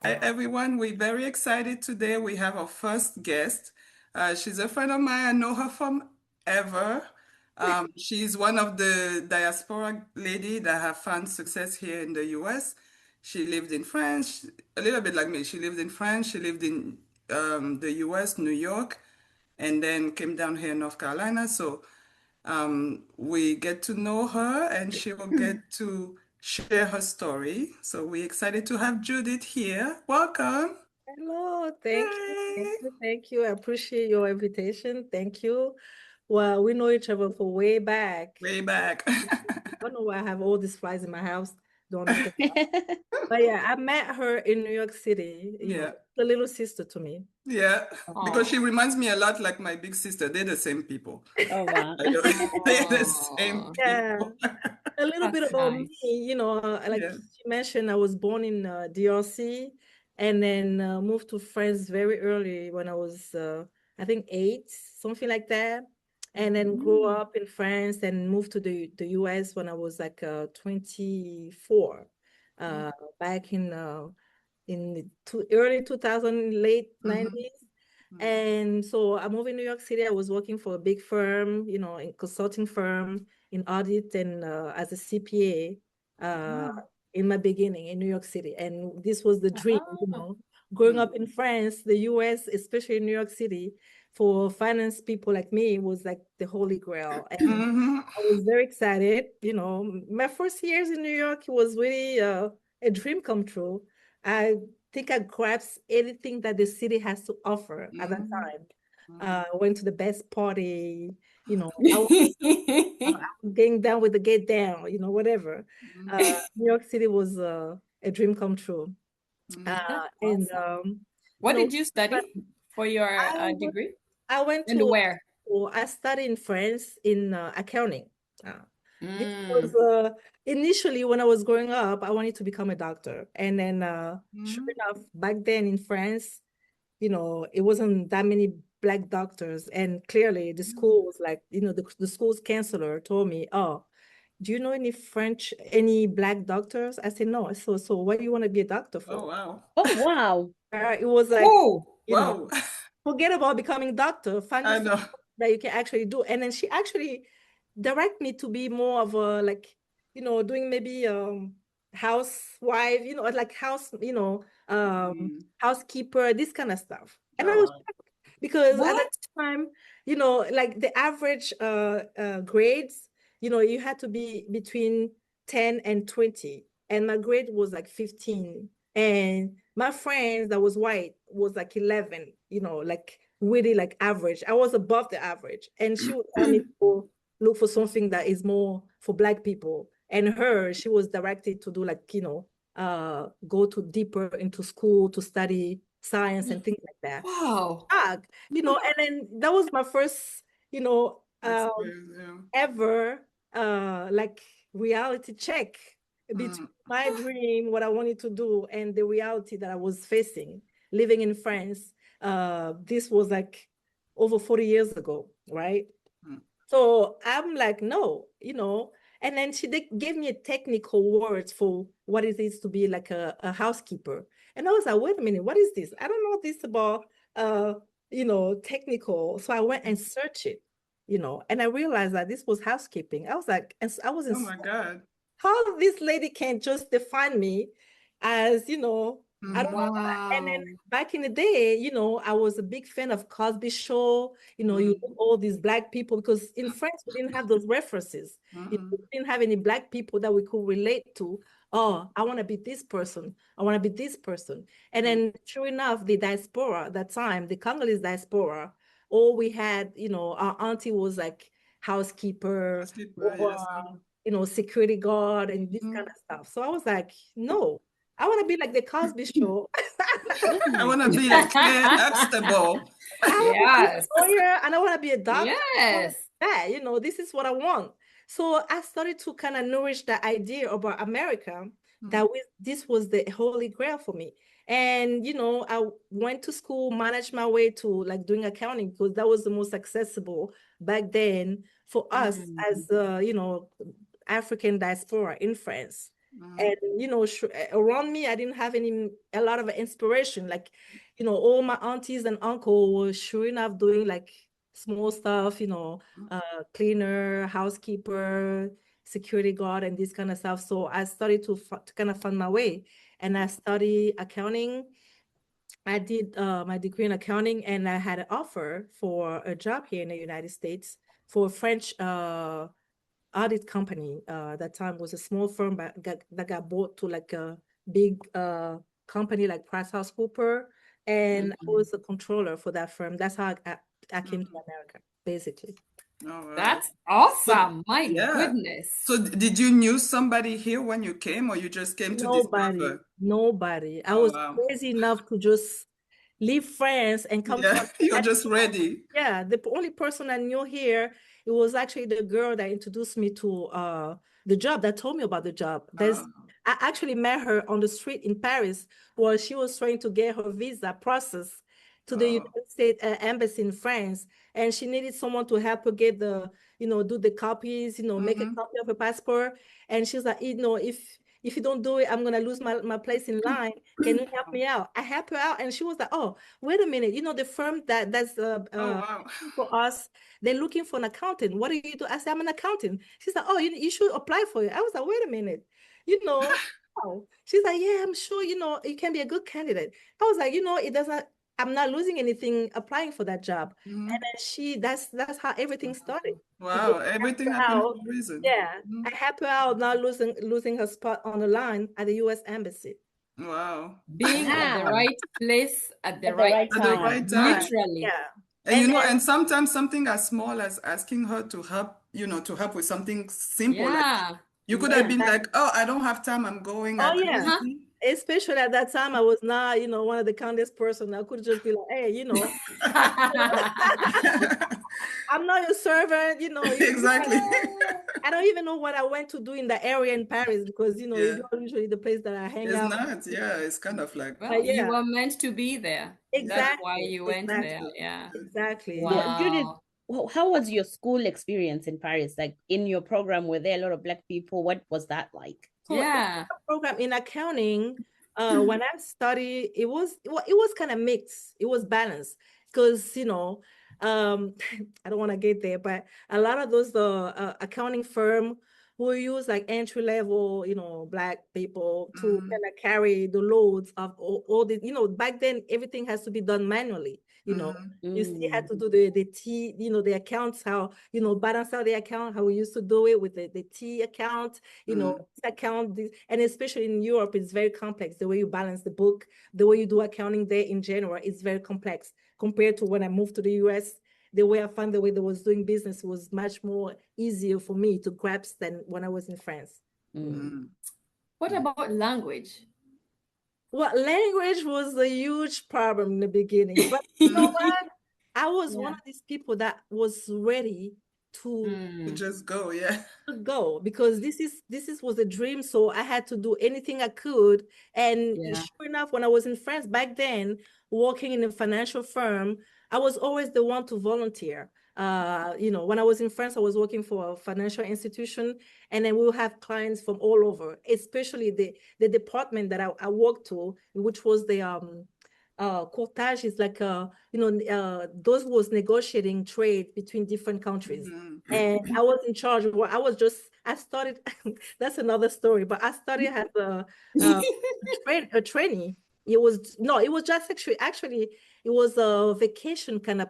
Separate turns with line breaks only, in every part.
Hi, everyone. We're very excited today. We have our first guest. She's a friend of mine. I know her from ever. She's one of the diaspora lady that have found success here in the US. She lived in France, a little bit like me. She lived in France. She lived in the US, New York, and then came down here in North Carolina. So we get to know her and she will get to share her story. So we're excited to have Judith here. Welcome.
Hello, thank you, thank
Hey.
you, thank you. I appreciate your invitation. Thank you. Well, we know each other for way back.
Way back.
I don't know why I have all these flies in my house. Don't understand. But yeah, I met her in New York City,
Yeah.
the little sister to me.
Yeah. Because she
Oh,
reminds me a lot like my big sister. They're the same people.
oh wow.
I know. They're the same
Oh,
Yeah,
people.
a little bit
that's
about me,
nice.
like
Yeah.
she mentioned, I was born in DRC and then moved to France very early when I was, I think, 8, something like that. And then grew
Mm.
up in France and moved to the US when I was like 24,
Mm-hmm.
uh, back in the early 2000, late
Mm-hmm.
90s. And so I moved in New York City. I was working for a big firm, in consulting firm in audit and as a CPA
Mm-hmm.
in my beginning in New York City. And this was the dream,
Oh,
growing up in France, the US, especially in New York City, for finance people like me was like the holy grail. And
Mm-hmm.
I was very excited. My first years in New York was really a dream come true. I think I grasped anything that the city has to offer at that
Mm-hmm.
time.
Mm-hmm.
Went to the best party, I was getting down with the get down, whatever. New York City was a dream come true.
Mm-hmm.
that's
And
awesome.
you
What
know,
did you
but
study for your
I went,
degree?
I went
And
to
where?
school. I studied in France in accounting. Uh, this was
Mm.
initially when I was growing up, I wanted to become a doctor. And then, sure
Mm-hmm.
enough, back then in France, it wasn't that many black doctors. And clearly the school was like, the school's counselor told me, oh, do you know any black doctors? I said, no. So what do you want to be a doctor
Oh,
for?
wow.
Oh wow.
It was like,
Oh,
you know,
Wow.
forget about becoming doctor, find
I
yourself
know.
that you can actually do. And then she actually direct me to be more of a like, doing maybe housewife, like
Mm.
housekeeper, this kind of stuff. And I
Oh,
was
wow.
because at that
what?
time, like the average grades, you had to be between 10 and 20. And my grade was like 15. And my friends that was white was like 11, like really like average. I was above the average. And she would tell me to look for something that is more for black people. And she was directed to do like, go to deeper into school to study science and things like that
Wow.
tag, and then that was my first,
Experience, yeah.
ever like reality check between
Mm.
my dream, what I wanted to do, and the reality that I was facing living in France. This was like over 40 years ago, right?
Mm.
So I'm like, no, and then she gave me a technical words for what it is to be like a housekeeper. And I was like, wait a minute, what is this? I don't know this about, technical. So I went and searched it, and I realized that this was housekeeping. I was like, and I was in
Oh my God.
how this lady can just define me as, I don't know.
Mm-hmm.
And then
Wow.
back in the day, I was a big fan of Cosby Show. You
Mm-hmm.
look all these black people because in France we didn't have those references.
Mm-hmm.
We didn't have any black people that we could relate to. Oh, I want to be this person. I want to be this person. And then sure enough, the diaspora at that time, the Congolese diaspora, all we had, our auntie was like housekeeper
Basketball,
or
yes.
security guard and this
Mm-hmm.
kind of stuff. So I was like, no, I want to be like the Cosby Show.
Oh
I
my
want to be like Claire
God.
Huxtable.
I want to be
Yes.
a lawyer and I want to be a doctor.
Yes.
Yeah, this is what I want. So I started to kind of nourish the idea about America that this was the holy grail for me. And, I went to school, managed my way to like doing accounting because that was the most accessible back then for us
Mm.
as, African diaspora in France. And around me, I didn't have a lot of inspiration. Like, all my aunties and uncle were sure enough doing like small stuff, cleaner, housekeeper, security guard, and this kind of stuff. So I started to kind of find my way, and I studied accounting. I did my degree in accounting, and I had an offer for a job here in the United States for a French audit company. That time was a small firm that got bought to like a big company like PricewaterhouseCoopers, and I was a controller for that firm. That's how I came to America, basically.
Oh, wow.
That's awesome. My
Yeah.
goodness.
So did you knew somebody here when you came, or you just came to discover?
Nobody. I
Oh,
was
wow.
crazy enough to just leave France and come
Yeah,
to
you're just ready.
Yeah, the only person I knew here, it was actually the girl that introduced me to the job, that told me about the job. I actually met her on the street in Paris while she was trying to get her visa process to the United States Embassy in France, and she needed someone to help her get do the copies, make a copy of her passport. And she's like, if you don't do it, I'm gonna lose my place in line. Can you help me out? I helped her out, and she was like, oh, wait a minute, the firm that's
wow.
for us, they're looking for an accountant. What do you do? I said, I'm an accountant. She's like, oh, you should apply for it. I was like, wait a minute, oh. She's like, yeah, I'm sure, you can be a good candidate. I was like, it doesn't, I'm not losing anything applying for that job. And then that's how everything started.
Wow, everything happened for a reason.
Yeah, I helped her out, not losing her spot on the line at the U.S. Embassy.
Wow.
Being at the right place at the
At the right time.
literally.
Yeah.
And and sometimes something as small as asking her to help, to help with something simple.
Yeah.
Like you could have been like, oh, I don't have time, I'm going.
Oh, yeah. Especially at that time, I was not, one of the kindest person. I could just be like, hey, I'm not your servant,
Exactly.
I don't even know what I went to do in the area in Paris, because, it's not usually the place that I hang out.
It's not, yeah, it's kind of like.
Well, you were meant to be there.
Exactly.
That's why you went there. Yeah.
Exactly.
Wow.
Yeah. Judith, how was your school experience in Paris? Like in your program, were there a lot of Black people? What was that like?
So
yeah.
Program in accounting, when I studied, it was kind of mixed. It was balanced because, I don't want to get there, but a lot of those accounting firm will use like entry level, Black people to kind of carry the loads of all the, back then everything has to be done manually. You still had to do the T, the accounts, how, balance out the account, how we used to do it with the T account, this account, and especially in Europe, it's very complex. The way you balance the book, the way you do accounting there in general is very complex compared to when I moved to the US. The way I found the way that was doing business was much more easier for me to grasp than when I was in France.
What about language?
Well, language was a huge problem in the beginning, but you know what? I was one of these people that was ready to
just go,
go, because this was a dream. So I had to do anything I could. And sure enough, when I was in France back then, working in a financial firm, I was always the one to volunteer. When I was in France, I was working for a financial institution, and then we'll have clients from all over, especially the department that I worked to, which was the courtage, is like those was negotiating trade between different countries. And I was in charge of what I started that's another story, but I started as a trainee. It was just actually it was a vacation kind of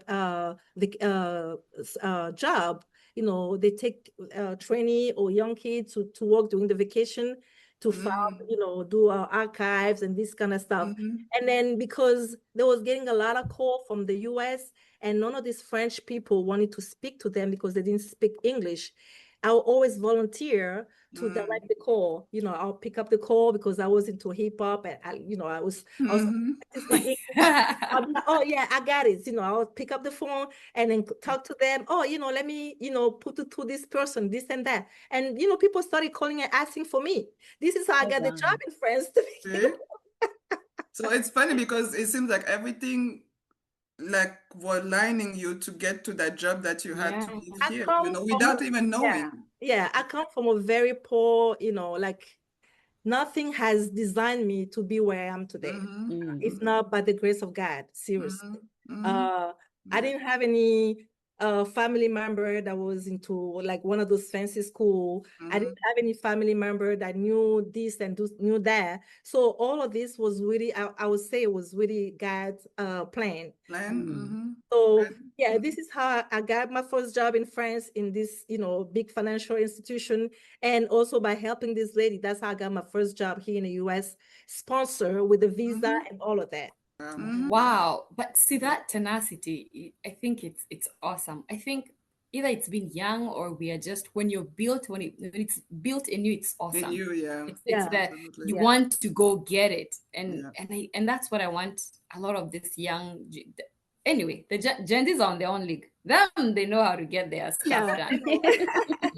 job. They take trainee or young kids to work during the vacation to file, do archives and this kind of stuff. And then because they was getting a lot of call from the US, and none of these French people wanted to speak to them because they didn't speak English, I'll always volunteer to direct the call. I'll pick up the call because I was into hip hop, and I was oh yeah, I got it. I'll pick up the phone and then talk to them. Oh, let me, put it to this person, this and that. And people started calling and asking for me. This is how I got the job in France.
So it's funny because it seems like everything like were lining you to get to that job that you had to leave here, without even knowing.
Yeah, I come from a very poor, nothing has designed me to be where I am today, if not by the grace of God, seriously. I didn't have any family member that was into like one of those fancy school. I didn't have any family member that knew this and knew that. So all of this was really, I would say it was really God's plan. So yeah, this is how I got my first job in France in this, big financial institution. And also by helping this lady, that's how I got my first job here in the US, sponsor with the visa and all of that.
Wow. But see that tenacity, I think it's awesome. I think either it's been young or we are just when it's built in you, it's awesome.
In you, yeah.
It's that you want to go get it. And that's what I want a lot of this young. Anyway, the Gen Zs are on their own league. They know how to get their stuff done.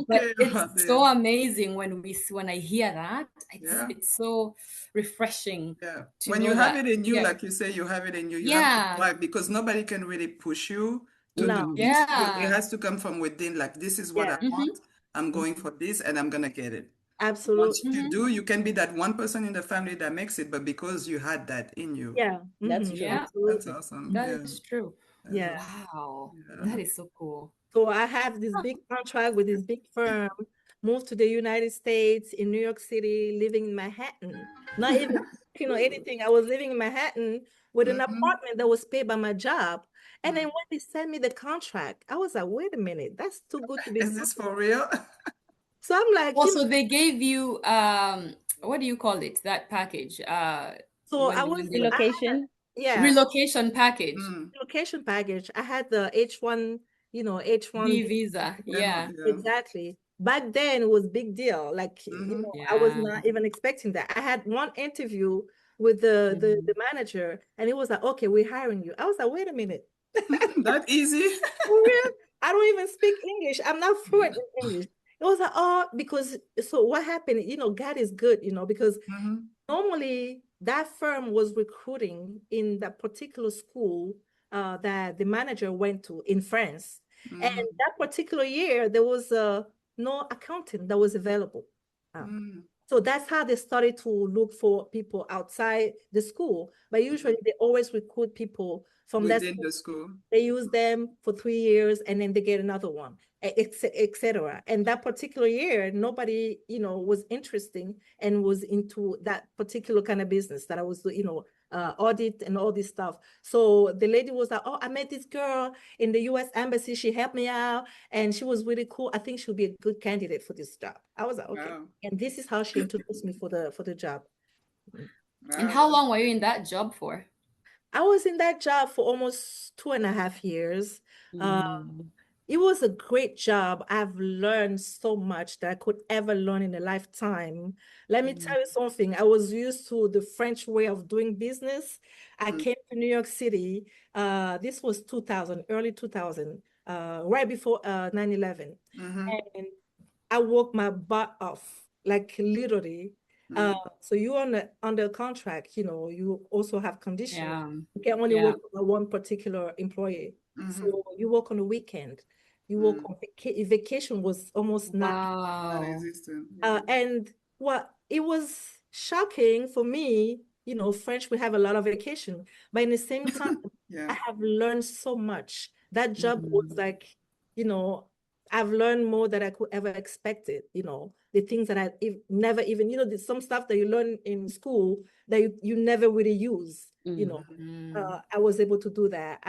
But it's so amazing when I hear that. It's so refreshing.
Yeah.
To
when
know
you have
that,
it in you, like you say, you have it in you. You have to drive because nobody can really push you to do this. It has to come from within. Like, this is what I want. I'm going for this and I'm going to get it.
Absolutely.
Once you do, you can be that one person in the family that makes it, but because you had that in you.
Yeah.
That's true.
That's awesome.
That is true.
Yeah.
Wow. That is so cool.
So I have this big contract with this big firm, moved to the United States in New York City, living in Manhattan. Not even, anything. I was living in Manhattan with an apartment that was paid by my job. And then when they sent me the contract, I was like, wait a minute, that's too good to be true.
Is this for real?
So I'm like,
also they gave you what do you call it? That package.
So I was
relocation.
Relocation package.
Relocation package. I had the H1, H1
visa. Yeah.
Exactly. Back then it was big deal. Like, I was not even expecting that. I had one interview with the manager and it was like, okay, we're hiring you. I was like, wait a minute.
That easy?
For real? I don't even speak English. I'm not fluent in English. It was like, because so what happened, God is good, because normally that firm was recruiting in that particular school that the manager went to in France. And that particular year, there was no accountant that was available. So that's how they started to look for people outside the school. But usually they always recruit people from
within the school.
They use them for 3 years and then they get another one, etc. And that particular year, nobody, was interesting and was into that particular kind of business that I was, audit and all this stuff. So the lady was like, oh, I met this girl in the US Embassy. She helped me out and she was really cool. I think she'll be a good candidate for this job. I was like, okay. Wow. And this is how she introduced me for the job.
Wow. And how long were you in that job for?
I was in that job for almost 2.5 years. It was a great job. I've learned so much that I could ever learn in a lifetime. Let me tell you something. I was used to the French way of doing business. I came to New York City. This was 2000, early 2000, right before 9/11. And I worked my butt off, like literally. So you under contract, you also have conditions. You can only work for one particular employee. So you work on the weekend. You work on vacation was almost not
existent.
And it was shocking for me. French, we have a lot of vacation, but in the same time, I have learned so much. That job was like, I've learned more than I could ever expect it. The things that I never even, there's some stuff that you learn in school that you never really use. I was able to do that.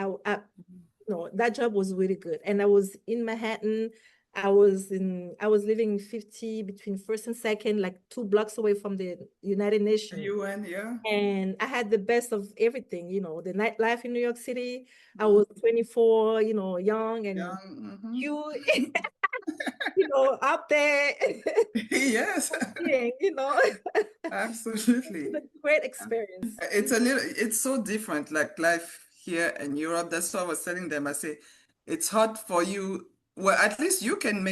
That job was really good. And I was in Manhattan. I was living in 50 between First and Second, like 2 blocks away from the United Nations.
UN, yeah.
And I had the best of everything, the nightlife in New York City. I was 24, young and cute, up there.
Yes. Absolutely.
It's a great experience.
It's so different, like life here in Europe. That's what I was telling them. I say, it's hard for you. Well, at least you can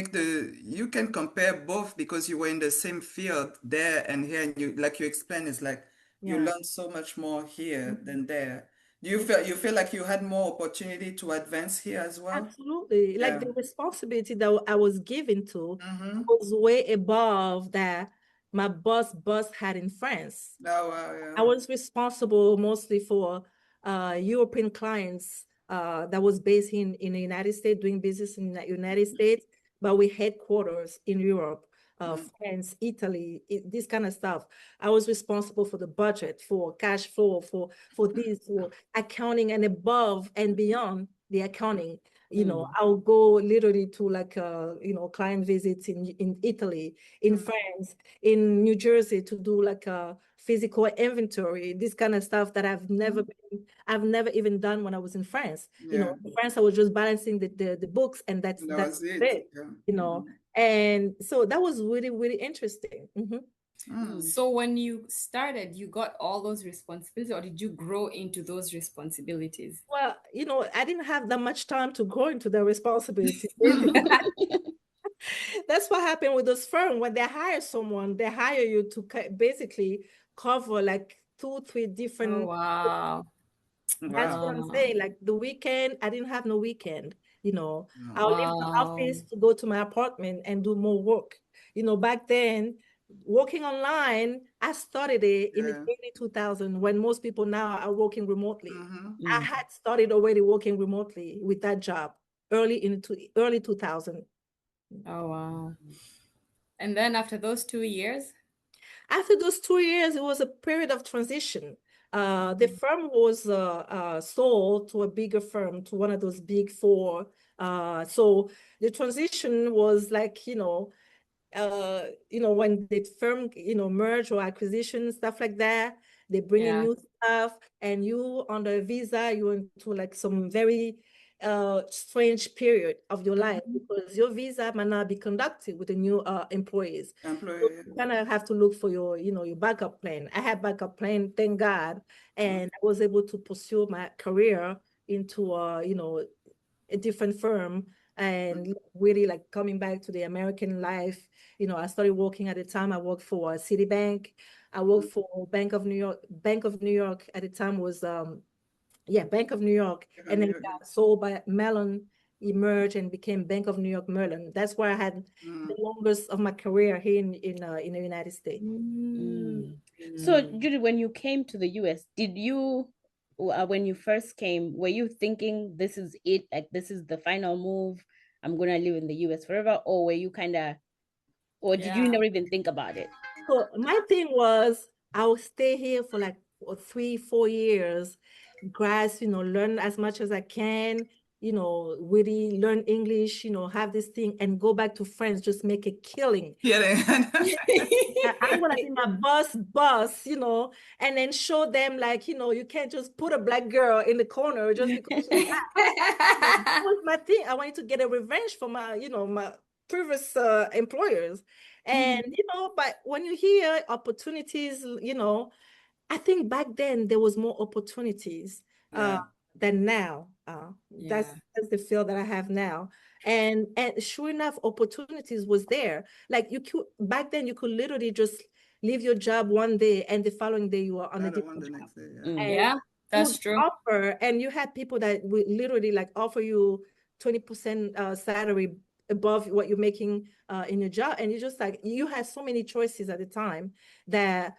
you can compare both because you were in the same field there and here. And you, like you explained, it's like you learn so much more here than there. Do you feel like you had more opportunity to advance here as well?
Absolutely. Like the responsibility that I was given to was way above that. my bus had in France.
Oh, wow, yeah.
I was responsible mostly for European clients that was based in the United States, doing business in the United States, but with headquarters in Europe, France, Italy, this kind of stuff. I was responsible for the budget, for cash flow, for this, for accounting, and above and beyond the accounting. You know, I'll go literally to like, you know, client visits in Italy, in France, in New Jersey to do like a physical inventory, this kind of stuff that I've never even done when I was in France. You know, in France, I was just balancing the books, and that's it.
Yeah.
You know, and so that was really, really interesting.
So when you started, you got all those responsibilities, or did you grow into those responsibilities?
Well, you know, I didn't have that much time to grow into the responsibility. That's what happened with those firms. When they hire someone, they hire you to basically cover like 2-3 different.
Oh, wow.
That's what I'm saying. Like the weekend, I didn't have no weekend. You know, I'll leave the office to go to my apartment and do more work. You know, back then, working online, I started it in the early 2000 when most people now are working remotely. I had started already working remotely with that job early 2000.
Oh, wow. And then after those 2 years?
After those 2 years, it was a period of transition. The firm was sold to a bigger firm, to one of those big four. So the transition was like, you know, when the firm, you know, merge or acquisition, stuff like that, they bring in new stuff, and you under a visa, you into like some very strange period of your life, because your visa might not be conducted with the new employees. So you kind of have to look for your, you know, your backup plan. I had backup plan, thank God, and I was able to pursue my career into you know, a different firm, and really like coming back to the American life. You know, I started working at the time. I worked for Citibank. I worked for Bank of New York. Bank of New York at the time was Bank of New York, and then it got sold by Mellon, emerged and became Bank of New York Mellon. That's where I had the longest of my career here in the United States.
So, Judith, when you came to the US, did you, when you first came, were you thinking this is it, like this is the final move, I'm gonna live in the US forever, or were you kind of, or did you never even think about it?
So my thing was, I'll stay here for like 3-4 years, grasp, you know, learn as much as I can, you know, really learn English, you know, have this thing, and go back to France, just make a killing. I'm gonna be my boss, you know, and then show them like, you know, you can't just put a black girl in the corner just because she's black. That was my thing. I wanted to get a revenge for my, you know, my previous employers. And, you know, but when you hear opportunities, you know, I think back then there was more opportunities than now. That's the feel that I have now. And sure enough, opportunities was there. Like you could, back then you could literally just leave your job one day and the following day you are on a different job.
Yeah, that's true.
Offer, and you had people that would literally like offer you 20% salary above what you're making in your job. And you just like, you had so many choices at the time that,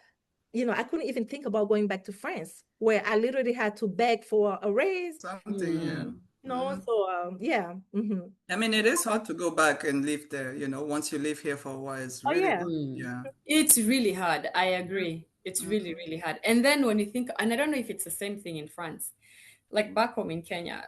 you know, I couldn't even think about going back to France, where I literally had to beg for a raise.
Something,
You know, so yeah.
I mean, it is hard to go back and live there, you know, once you live here for a while, it's really,
It's really hard. I agree. It's really, really hard. And then when you think, and I don't know if it's the same thing in France, like back home in Kenya,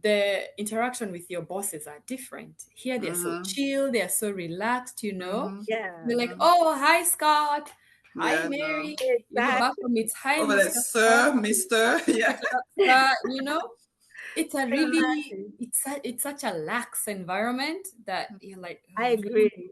the interaction with your bosses are different. Here they're so chill, they're so relaxed, you know. They're like, oh, hi Scott, hi Mary.
Exactly.
You know, back home it's hi
over there, sir, Mr.
You know, it's a really it's such a lax environment that you're like, oh,
I agree.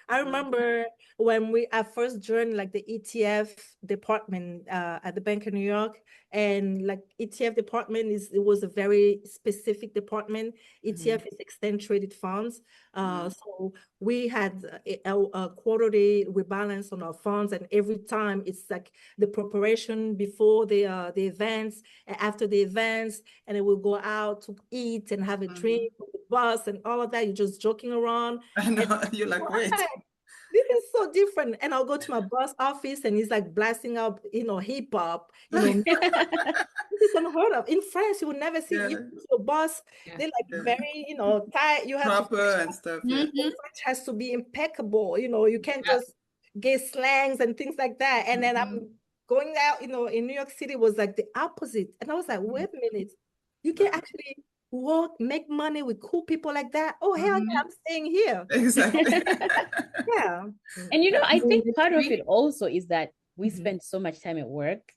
I remember when I first joined like the ETF department at the Bank of New York, and like ETF department it was a very specific department. ETF is exchange traded funds. So we had a quarterly rebalance on our funds, and every time it's like the preparation before the events and after the events, and then we'll go out to eat and have a drink on the bus and all of that. You're just joking around.
I know, you're like, wait.
this is so different. And I'll go to my boss office and he's like blasting out, hip hop, this is unheard of. In France, you will never see your boss. They're like very, tight. You have
proper and stuff. Yeah.
French has to be impeccable. You can't just get slangs and things like that. And then I'm going out, in New York City was like the opposite. And I was like, wait a minute, you can actually work, make money with cool people like that. Oh, hell yeah, I'm staying here.
Exactly.
Yeah.
And I think part of it also is that we spend so much time at work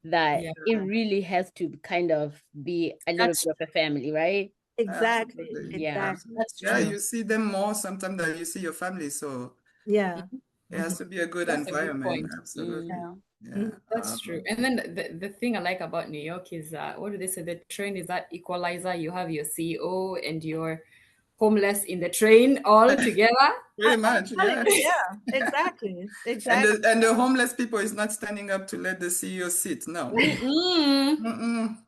that it really has to kind of be a little bit of a family, right?
Exactly.
Absolutely.
Yeah.
Exactly.
That's true.
Yeah, you see them more sometimes than you see your family. So
yeah,
it has to be a good
That's a good
environment.
point.
Absolutely.
Yeah.
Yeah.
That's true. And then the thing I like about New York is what do they say? The train is that equalizer. You have your CEO and your homeless in the train all together.
Pretty much, yeah.
Exactly.
And the homeless people is not standing up to let the CEO sit. No.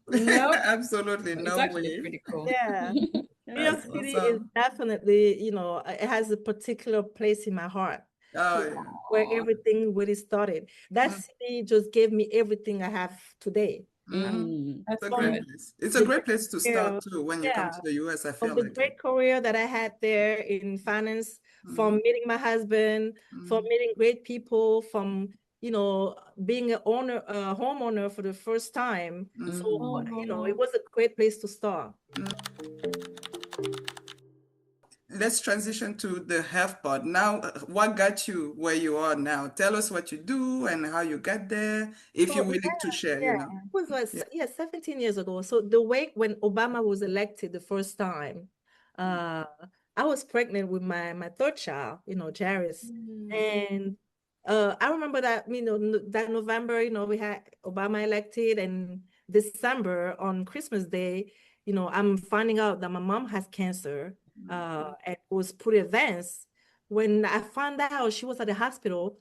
No,
Absolutely
it's
no
actually
way.
pretty cool.
Yeah. New York
That's
City is
awesome.
definitely, it has a particular place in my heart
Oh yeah.
where everything really started. That city just gave me everything I have today.
It's a
That's
great
good.
place. It's a great place to
career,
start too when you come
yeah,
to the US, I
from
feel
the
like.
great career that I had there in finance, from meeting my husband, from meeting great people, from being a homeowner for the first time. So it was a great place to start.
Let's transition to the health part. Now, what got you where you are now? Tell us what you do and how you got there, if you're
So
willing to share,
yeah, it was like 17 years ago. So the way when Obama was elected the first time, uh, I was pregnant with my third child, Jairus. And I remember that, that November, we had Obama elected, and December on Christmas Day, I'm finding out that my mom has cancer, and it was pretty advanced. When I found out she was at the hospital,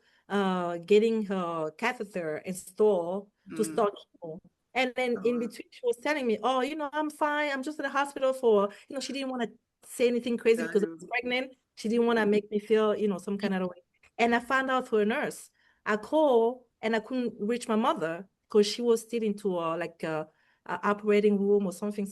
getting her catheter installed to start chemo. And then in between, she was telling me, oh, I'm fine. I'm just in the hospital for, she didn't want to say anything crazy because I was pregnant. She didn't want to make me feel, some kind of way. And I found out through a nurse. I called and I couldn't reach my mother because she was still into a operating room or something.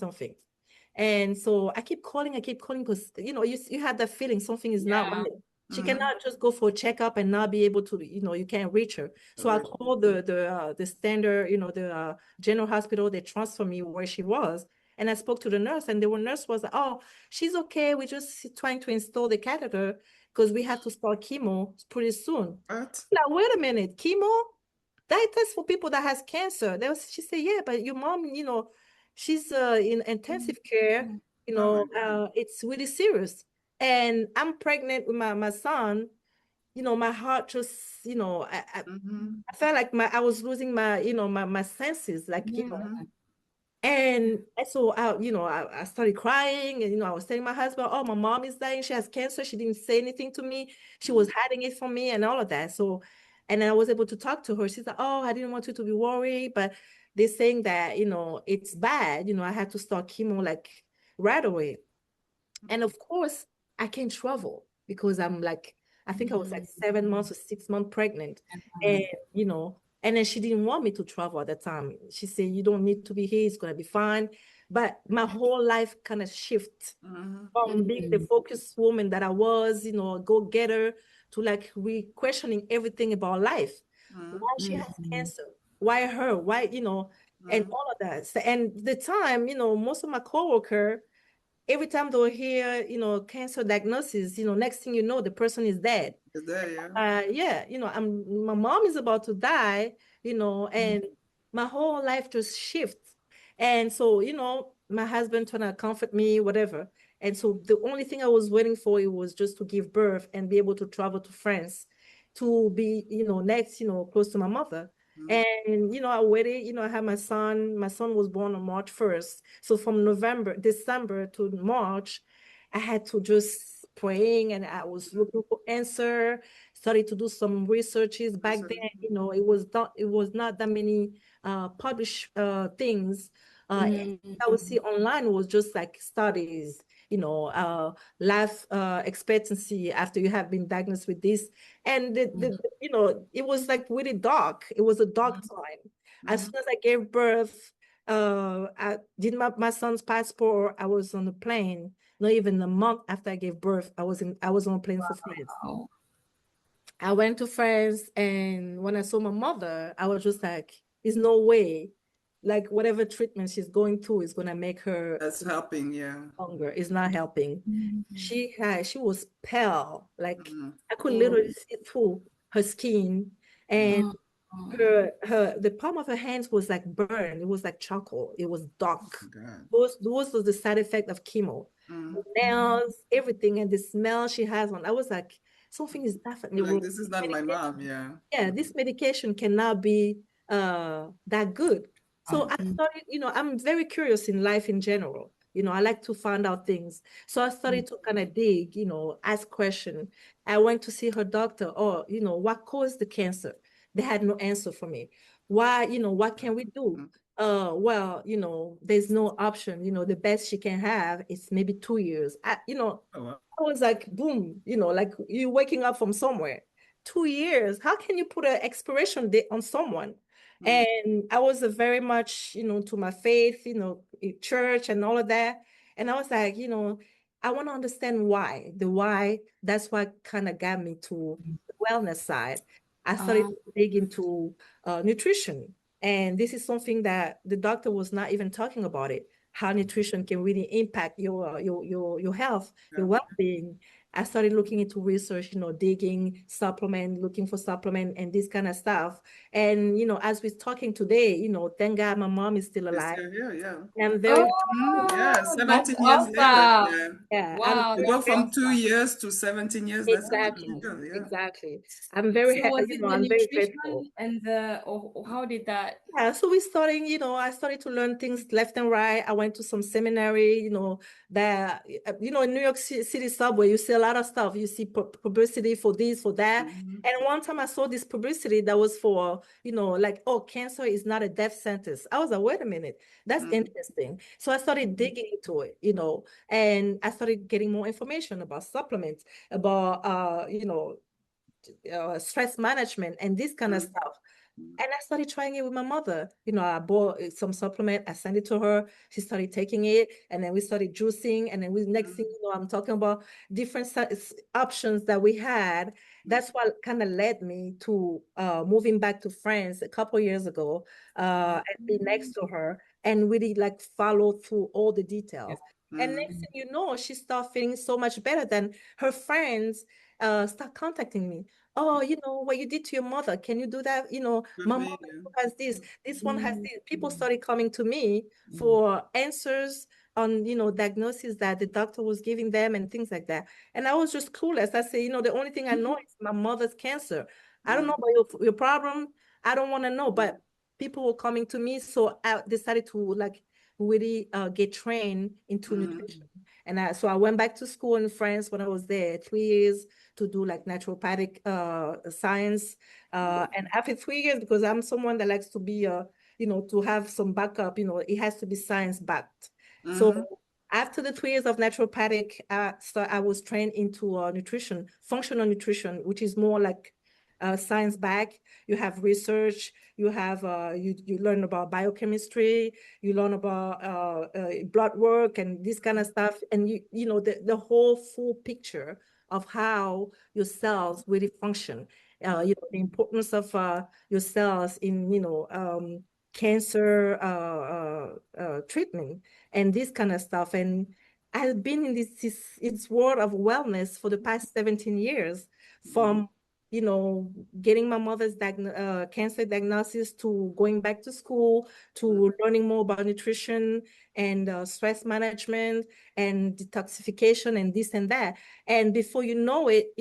And so I keep calling because, you had that feeling something is not right. She cannot just go for a checkup and not be able to, you can't reach her. So I called the standard, the general hospital. They transferred me where she was. And I spoke to the nurse, and the nurse was like, oh, she's okay. We're just trying to install the catheter because we have to start chemo pretty soon.
What?
Like, wait a minute, chemo? That's for people that has cancer. She said, yeah, but your mom, she's in intensive care, it's really serious. And I'm pregnant with my son, my heart just, I felt like I was losing my, my senses, like, and so I started crying, and I was telling my husband, oh, my mom is dying, she has cancer, she didn't say anything to me, she was hiding it from me and all of that. So, and then I was able to talk to her. She's like, oh, I didn't want you to be worried, but they're saying that it's bad, I had to start chemo like right away. And of course I can't travel because I'm like, I think I was like 7 months or 6 months pregnant. And and then she didn't want me to travel at the time. She said, you don't need to be here, it's gonna be fine. But my whole life kind of shift from being the focused woman that I was, go-getter, to like questioning everything about life. Why she has cancer, why her, why, and all of that. So, and the time, most of my coworker, every time they'll hear, cancer diagnosis, next thing you know, the person is dead.
Is there, yeah.
Yeah, my mom is about to die, and my whole life just shifts. And so, my husband trying to comfort me, whatever. And so the only thing I was waiting for, it was just to give birth and be able to travel to France to be, next, close to my mother. And, I waited, I had my son was born on March 1st. So from December to March, I had to just praying, and I was looking for answer, started to do some researches back then. It was not that many published things. I would see online was just like studies, life expectancy after you have been diagnosed with this. And it was like really dark. It was a dark time. As soon as I gave birth, I did my son's passport. I was on a plane. Not even a month after I gave birth, I was on a plane for France. I went to France, and when I saw my mother, I was just like, there's no way, like whatever treatment she's going through is gonna make her
That's helping, yeah.
longer. It's not helping. She was pale, like I could
Oh.
literally see through her skin, and the palm of her hands was like burned. It was like charcoal. It was dark. Those was the side effect of chemo. The nails, everything, and the smell she has on. I was like, something is definitely
Like,
wrong.
this is not my mom, yeah.
Yeah, this medication cannot be that good. So I started, I'm very curious in life in general. I like to find out things. So I started to kind of dig, ask questions. I went to see her doctor. Oh, what caused the cancer? They had no answer for me. Why, what can we do? Well, there's no option. The best she can have is maybe 2 years. I was like, boom, like you waking up from somewhere. 2 years. How can you put an expiration date on someone? And I was very much, to my faith, in church and all of that. And I was like, I want to understand why. The why, that's what kind of got me to the wellness side. I started to dig into nutrition. And this is something that the doctor was not even talking about it, how nutrition can really impact your health, your well-being. I started looking into research, digging supplement, looking for supplement and this kind of stuff. And, as we're talking today, thank God my mom is still alive. I'm very
yeah, 17 years
awesome.
later.
Yeah.
Wow.
To go from 2 years to 17 years, that's
Exactly.
good, yeah.
Exactly. I'm very
So was
happy,
it the
I'm very
nutrition
grateful.
and or how did that?
Yeah, so we starting, I started to learn things left and right. I went to some seminary, that, in New York City subway, you see a lot of stuff. You see publicity for this, for that. And one time I saw this publicity that was for, like, oh, cancer is not a death sentence. I was like, wait a minute, that's interesting. So I started digging into it, and I started getting more information about supplements, about, stress management and this kind of stuff. And I started trying it with my mother. I bought some supplement. I sent it to her. She started taking it. And then we started juicing. And then next thing you know, I'm talking about different options that we had. That's what kind of led me to moving back to France a couple years ago and be next to her and really like follow through all the details. And next thing you know, she started feeling so much better than her friends start contacting me. Oh, what you did to your mother. Can you do that? My mother has this one has this. People started coming to me for answers on, diagnosis that the doctor was giving them and things like that. And I was just clueless. I say, the only thing I know is my mother's cancer. I don't know about your problem. I don't want to know, but people were coming to me. So I decided to like really get trained into nutrition. And so I went back to school in France when I was there, 3 years to do like naturopathic science. And after 3 years, because I'm someone that likes to be, to have some backup, it has to be science backed. So after the 3 years of naturopathic, so I was trained into nutrition, functional nutrition, which is more like science back. You have research, you have you learn about biochemistry, you learn about blood work and this kind of stuff, and the whole full picture of how your cells really function. The importance of your cells in cancer treatment and this kind of stuff. And I've been in this world of wellness for the past 17 years, from getting my mother's cancer diagnosis to going back to school to learning more about nutrition and stress management and detoxification and this and that. And before you know it,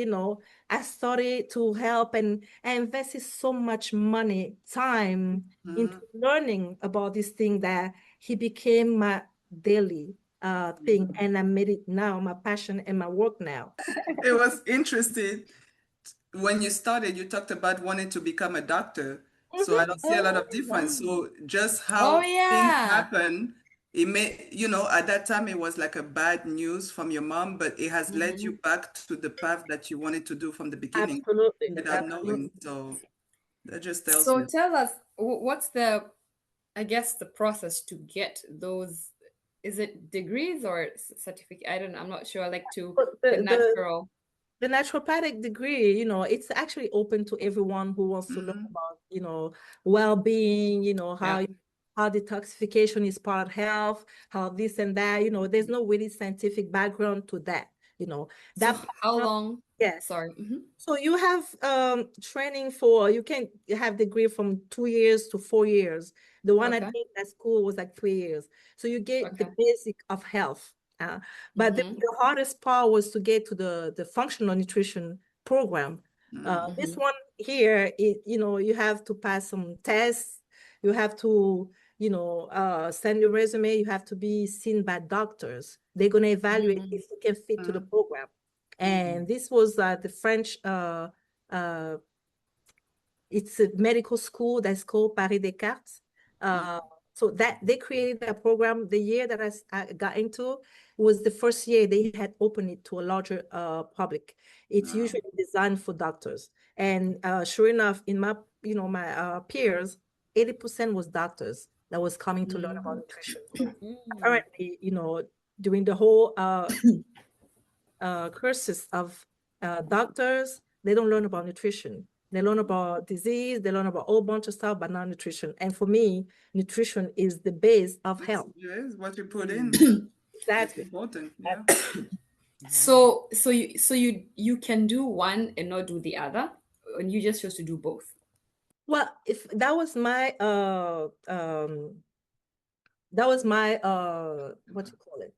I started to help, and I invested so much money, time into learning about this thing that he became my daily thing. And I made it now my passion and my work now.
It was interesting. When you started, you talked about wanting to become a doctor. So I don't see a lot of difference. So just how things happen it may, at that time it was like a bad news from your mom, but it has led you back to the path that you wanted to do from the beginning
Absolutely.
without knowing. So that just tells
So
me.
tell us, what's the, I guess, the process to get those, is it degrees or certificate? I don't know, I'm not sure, like to
But
the natural.
the naturopathic degree, it's actually open to everyone who wants to learn
Mhm.
about, well-being,
Yeah.
how detoxification is part of health, how this and that, there's no really scientific background to that,
So
that
how
part,
long?
yeah.
Sorry.
So you have training you can have degree from 2 years to 4 years. The one I
Okay.
did at school was like 3 years. So you get the
Okay.
basic of health. But the hardest part was to get to the functional nutrition program. This one here, you have to pass some tests. You have to, send your resume. You have to be seen by doctors. They're going to evaluate if you can fit to the program. And this was the French, it's a medical school that's called Paris Descartes. So that they created that program. The year that I got into was the first year they had opened it to a larger public. It's usually designed for doctors. And sure enough, in my peers, 80% was doctors that was coming to learn about nutrition. Apparently, during the whole courses of doctors, they don't learn about nutrition. They learn about disease, they learn about a whole bunch of stuff, but not nutrition. And for me, nutrition is the base of health.
Yes, what you put in.
Exactly.
It's important. Yeah.
So you can do one and not do the other, and you just chose to do both.
Well, if that was my what you call it,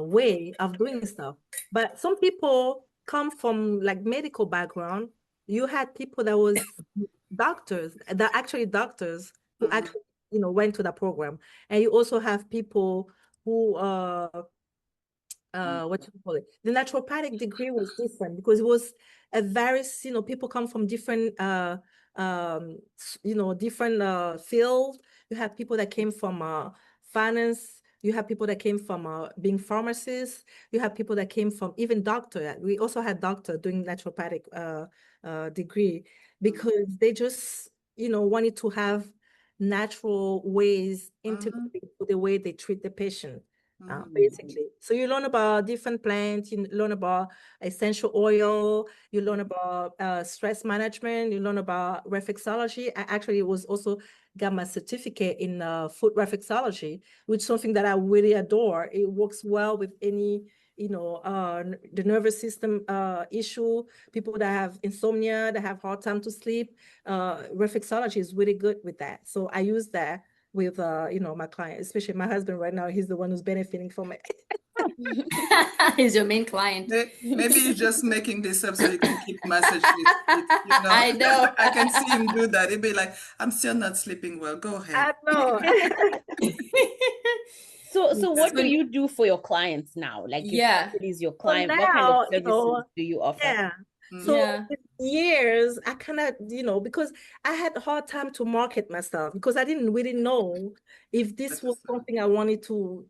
way of doing stuff. But some people come from like medical background. You had people that was doctors, who actually, went to the program. And you also have people who what you call it, the naturopathic degree was different because it was a various, people come from different different fields. You have people that came from finance. You have people that came from being pharmacists. You have people that came from even doctor. We also had doctor doing naturopathic degree because they just wanted to have natural ways integrated to the way they treat the patient. Basically. So you learn about different plants, you learn about essential oil, you learn about stress management, you learn about reflexology. I actually was also got my certificate in food reflexology, which is something that I really adore. It works well with any, the nervous system issue, people that have insomnia, that have hard time to sleep. Reflexology is really good with that. So I use that with my client, especially my husband right now. He's the one who's benefiting from it.
He's your main client.
Maybe he's just making this up so you can keep message it,
I know.
I can see him do that. He'd be like, I'm still not sleeping well. Go ahead.
I know.
So what do you do for your clients now? Like if somebody is your client,
So
what kind of
now,
services do you offer?
yeah. So with years, I kind of, because I had a hard time to market myself because I didn't really know if this was something I wanted to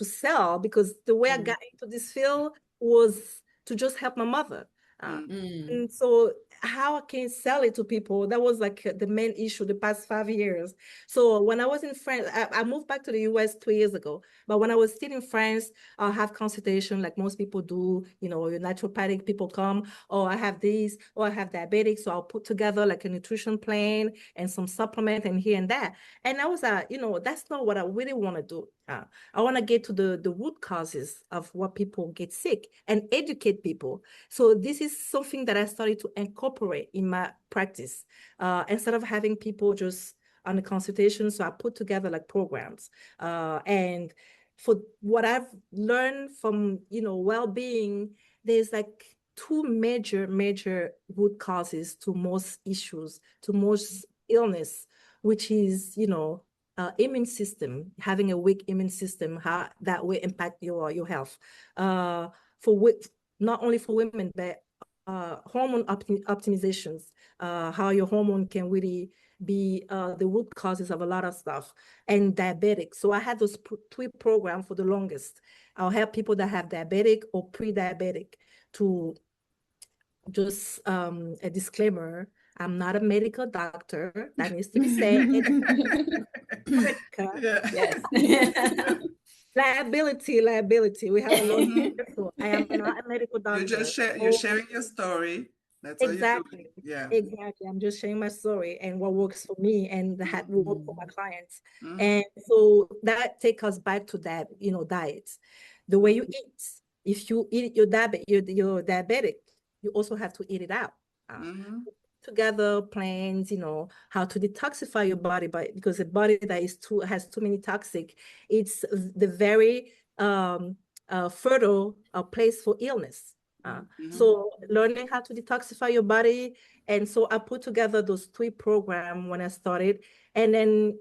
sell, because the way I got into this field was to just help my mother. And so how I can sell it to people, that was like the main issue the past 5 years. So when I was in France, I moved back to the US 2 years ago. But when I was still in France, I'll have consultation like most people do. Your naturopathic people come, oh, I have this, or I have diabetic. So I'll put together like a nutrition plan and some supplement and here and that. And I was that's not what I really want to do. I want to get to the root causes of what people get sick and educate people. So this is something that I started to incorporate in my practice. Instead of having people just on the consultation, so I put together like programs. And for what I've learned from, well-being, there's like two major root causes to most issues, to most illness, which is, immune system, having a weak immune system, how that will impact your health. Not only for women, but hormone optimizations, how your hormone can really be the root causes of a lot of stuff, and diabetic. So I had those three programs for the longest. I'll help people that have diabetic or pre-diabetic. To just a disclaimer, I'm not a medical doctor. That needs to be said.
Yes.
Liability. We have a lot. I am not a medical doctor.
You're sharing your story. That's all you're doing. Yeah.
Exactly. I'm just sharing my story and what works for me and that work for my clients. And so that takes us back to that, diets. The way you eat. If you eat you're diabetic, you also have to eat it out. Together plans, how to detoxify your body, because a body that has too many toxic, it's the very fertile place for illness. So learning how to detoxify your body. And so I put together those three programs when I started. And then,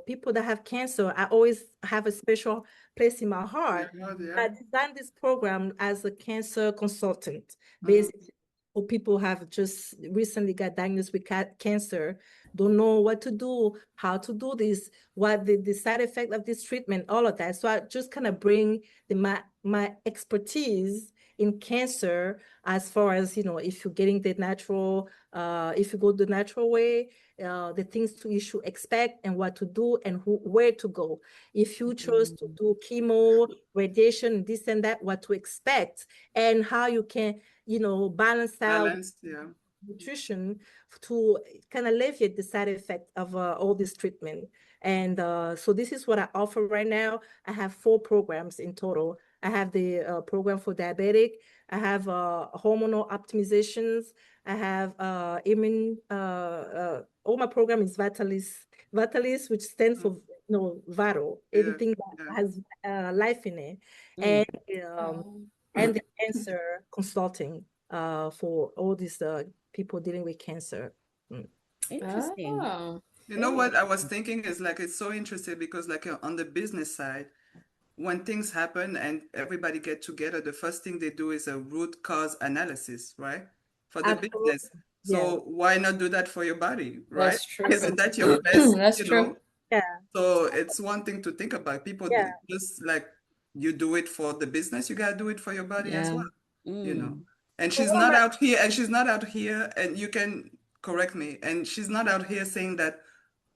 people that have cancer, I always have a special place in my heart. I designed this program as a cancer consultant, basically, for people who have just recently got diagnosed with cancer, don't know what to do, how to do this, what the side effect of this treatment, all of that. So I just kind of bring my expertise in cancer, as far as, if you're getting the natural, if you go the natural way, the things you should expect and what to do and where to go. If you chose to do chemo, radiation, this and that, what to expect and how you can, balance out nutrition to kind of alleviate the side effect of all this treatment. And so this is what I offer right now. I have 4 programs in total. I have the program for diabetic. I have hormonal optimizations. I have all my program is Vitalis, which stands for vital, anything that has life in it, and the cancer consulting for all these people dealing with cancer.
Interesting.
You know what I was thinking is it's so interesting because on the business side, when things happen and everybody get together, the first thing they do is a root cause analysis, right? For the business. So why not do that for your body, right?
That's true.
Isn't that your best,
That's true.
Yeah.
So it's one thing to think about. People just you do it for the business, you gotta do it for your body as well, And she's not out here, and you can correct me, and she's not out here saying that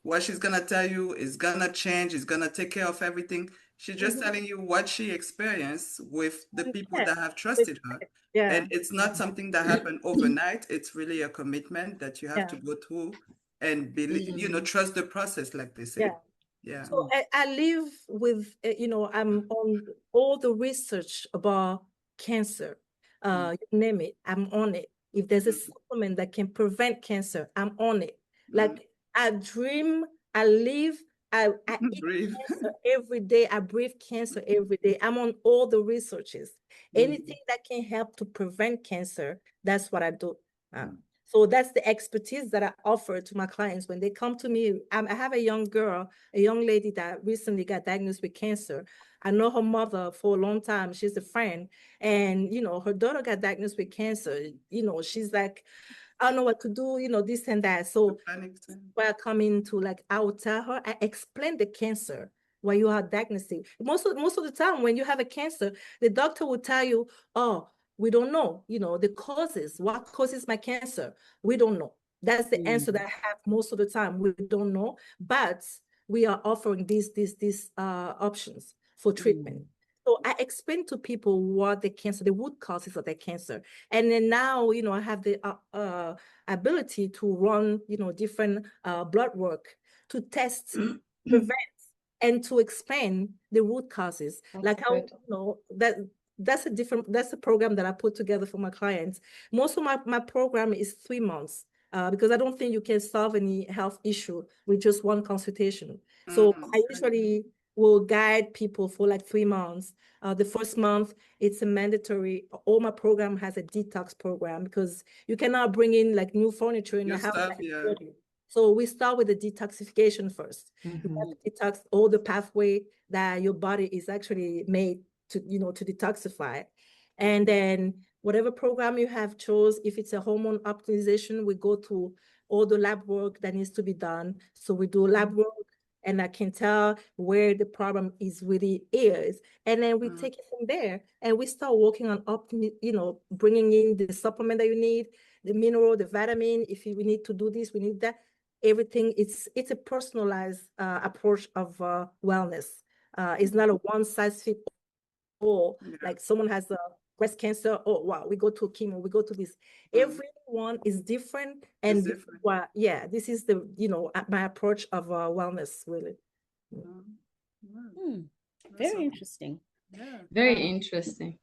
what she's gonna tell you is gonna change, is gonna take care of everything. She's just telling you what she experienced with the people that have trusted her. And it's not something that happened overnight. It's really a commitment that you have to go through and believe, trust the process, like they say. Yeah.
So I live with, I'm on all the research about cancer. You name it, I'm on it. If there's a supplement that can prevent cancer, I'm on it. Like I dream, I live, I eat cancer every day. I breathe cancer every day. I'm on all the researches. Anything that can help to prevent cancer, that's what I do. So that's the expertise that I offer to my clients when they come to me. I have a young lady that recently got diagnosed with cancer. I know her mother for a long time. She's a friend. And, her daughter got diagnosed with cancer. She's like, I don't know what to do, this and that. So when I come into I will tell her, I explain the cancer when you are diagnosing. Most of the time when you have a cancer, the doctor will tell you, oh, we don't know, the causes. What causes my cancer? We don't know. That's the answer that I have most of the time. We don't know, but we are offering these options for treatment. So I explain to people what the root causes of their cancer. And then now, I have the ability to run, different blood work to test, prevent, and to explain the root causes. That's that's a program that I put together for my clients. Most of my program is 3 months because I don't think you can solve any health issue with just one consultation. So I usually will guide people for 3 months. The first month, it's a mandatory. All my program has a detox program because you cannot bring in new furniture in the house. So we start with the detoxification first. You have to detox all the pathway that your body is actually made to, to detoxify. And then whatever program you have chose. If it's a hormone optimization, we go to all the lab work that needs to be done. So we do lab work, and I can tell where the problem is really is. And then we take it from there, and we start working on bringing in the supplement that you need, the mineral, the vitamin. If we need to do this, we need that. Everything, it's a personalized approach of wellness. It's not a one size fits all. Like someone has a breast cancer, oh wow, we go to chemo, we go to this. Everyone is different, and this is the my approach of wellness, really.
Very interesting.
Very interesting.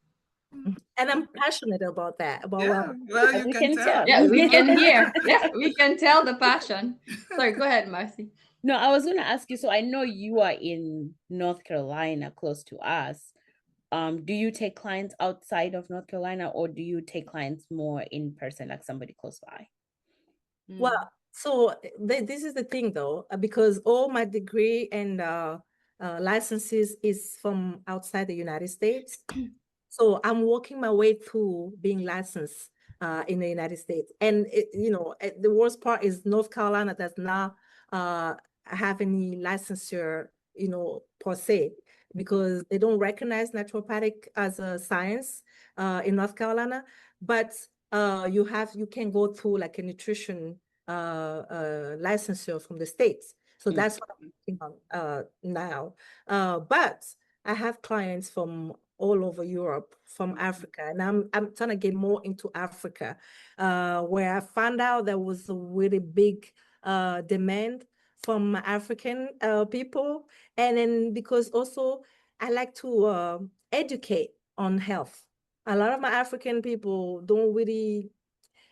And I'm passionate about that. About
well, you can tell.
Yeah, we can hear. Yeah, we can tell the passion. Sorry, go ahead, Marcy.
No, I was going to ask you. So I know you are in North Carolina, close to us. Do you take clients outside of North Carolina, or do you take clients more in person, like somebody close by?
Well, so this is the thing, though, because all my degree and licenses is from outside the United States. So I'm working my way through being licensed in the United States. And, the worst part is North Carolina does not have any licensure, per se, because they don't recognize naturopathic as a science in North Carolina. But you can go through like a nutrition licensure from the States. So that's what I'm working on now. But I have clients from all over Europe, from Africa, and I'm trying to get more into Africa, where I found out there was a really big demand from African people, and then because also I like to educate on health. A lot of my African people don't really,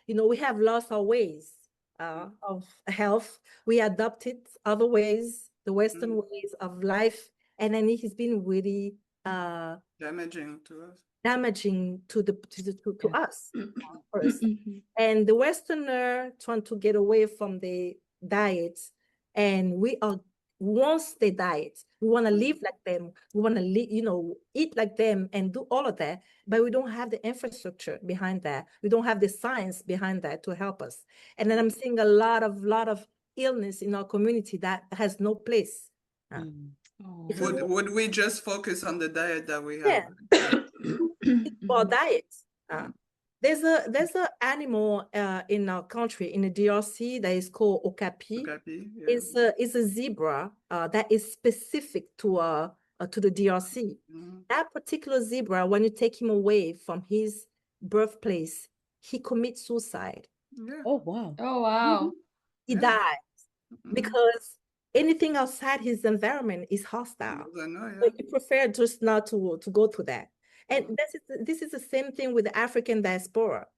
we have lost our ways of health. We adopted other ways, the Western ways of life, and then it has been really
damaging to us.
Damaging to us first. And the Westerner trying to get away from the diet, and we are once they diet, we want to live like them, we want to eat like them and do all of that, but we don't have the infrastructure behind that, we don't have the science behind that to help us. And then I'm seeing a lot of illness in our community that has no place.
Would we just focus on the diet that we have?
Or diets. There's a animal in our country, in the DRC, that is called okapi. It's a zebra that is specific to the DRC. That particular zebra, when you take him away from his birthplace, he commits suicide.
Oh wow!
Oh wow!
He dies because anything outside his environment is hostile. So he preferred just not to go through that. And this is the same thing with the African diaspora.